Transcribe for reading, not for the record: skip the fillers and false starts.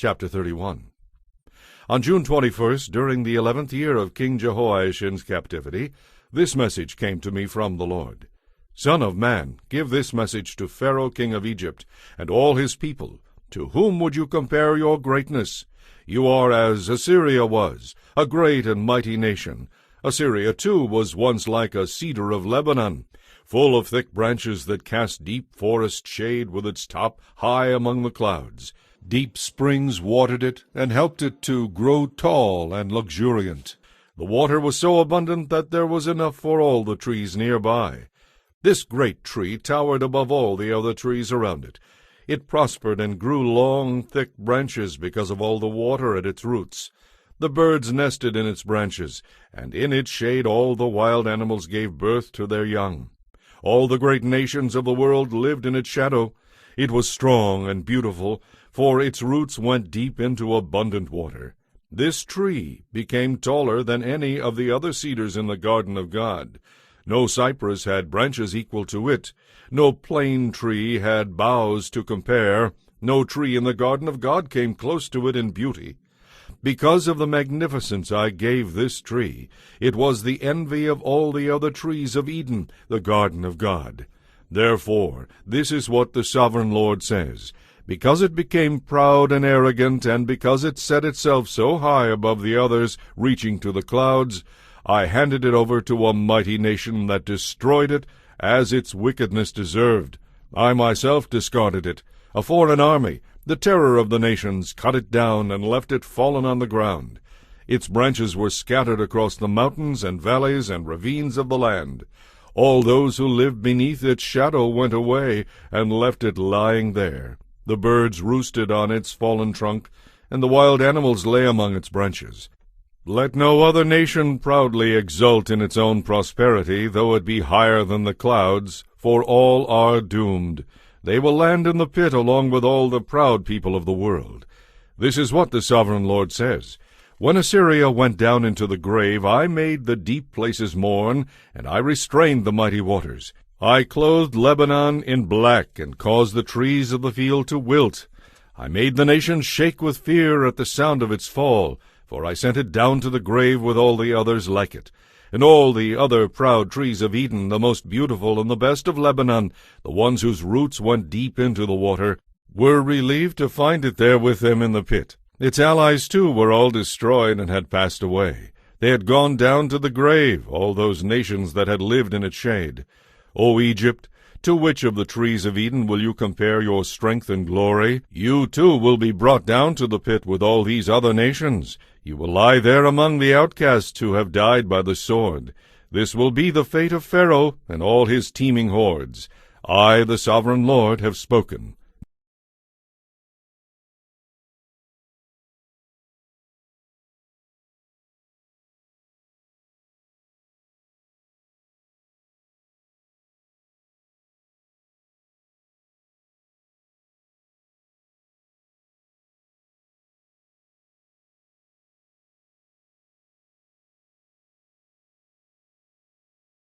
Chapter 31. On June 21st, during the 11th year of King Jehoiachin's captivity, this message came to me from the Lord. Son of man, give this message to Pharaoh king of Egypt, and all his people. To whom would you compare your greatness? You are as Assyria was, a great and mighty nation. Assyria, too, was once like a cedar of Lebanon, full of thick branches that cast deep forest shade with its top high among the clouds. Deep springs watered it, and helped it to grow tall and luxuriant. The water was so abundant that there was enough for all the trees nearby. This great tree towered above all the other trees around it. It prospered and grew long, thick branches because of all the water at its roots. The birds nested in its branches, and in its shade all the wild animals gave birth to their young. All the great nations of the world lived in its shadow. It was strong and beautiful, for its roots went deep into abundant water. This tree became taller than any of the other cedars in the garden of God. No cypress had branches equal to it. No plane tree had boughs to compare. No tree in the garden of God came close to it in beauty. Because of the magnificence I gave this tree, it was the envy of all the other trees of Eden, the garden of God. Therefore, this is what the sovereign Lord says. Because it became proud and arrogant, and because it set itself so high above the others, reaching to the clouds, I handed it over to a mighty nation that destroyed it as its wickedness deserved. I myself discarded it. A foreign army, the terror of the nations, cut it down and left it fallen on the ground. Its branches were scattered across the mountains and valleys and ravines of the land. All those who lived beneath its shadow went away and left it lying there. The birds roosted on its fallen trunk, and the wild animals lay among its branches. Let no other nation proudly exult in its own prosperity, though it be higher than the clouds, for all are doomed. They will land in the pit along with all the proud people of the world. This is what the sovereign Lord says. When Assyria went down into the grave, I made the deep places mourn, and I restrained the mighty waters. I clothed Lebanon in black, and caused the trees of the field to wilt. I made the nations shake with fear at the sound of its fall, for I sent it down to the grave with all the others like it. And all the other proud trees of Eden, the most beautiful and the best of Lebanon, the ones whose roots went deep into the water, were relieved to find it there with them in the pit. Its allies, too, were all destroyed and had passed away. They had gone down to the grave, all those nations that had lived in its shade. O Egypt, to which of the trees of Eden will you compare your strength and glory? You, too, will be brought down to the pit with all these other nations. You will lie there among the outcasts who have died by the sword. This will be the fate of Pharaoh and all his teeming hordes. I, the sovereign Lord, have spoken.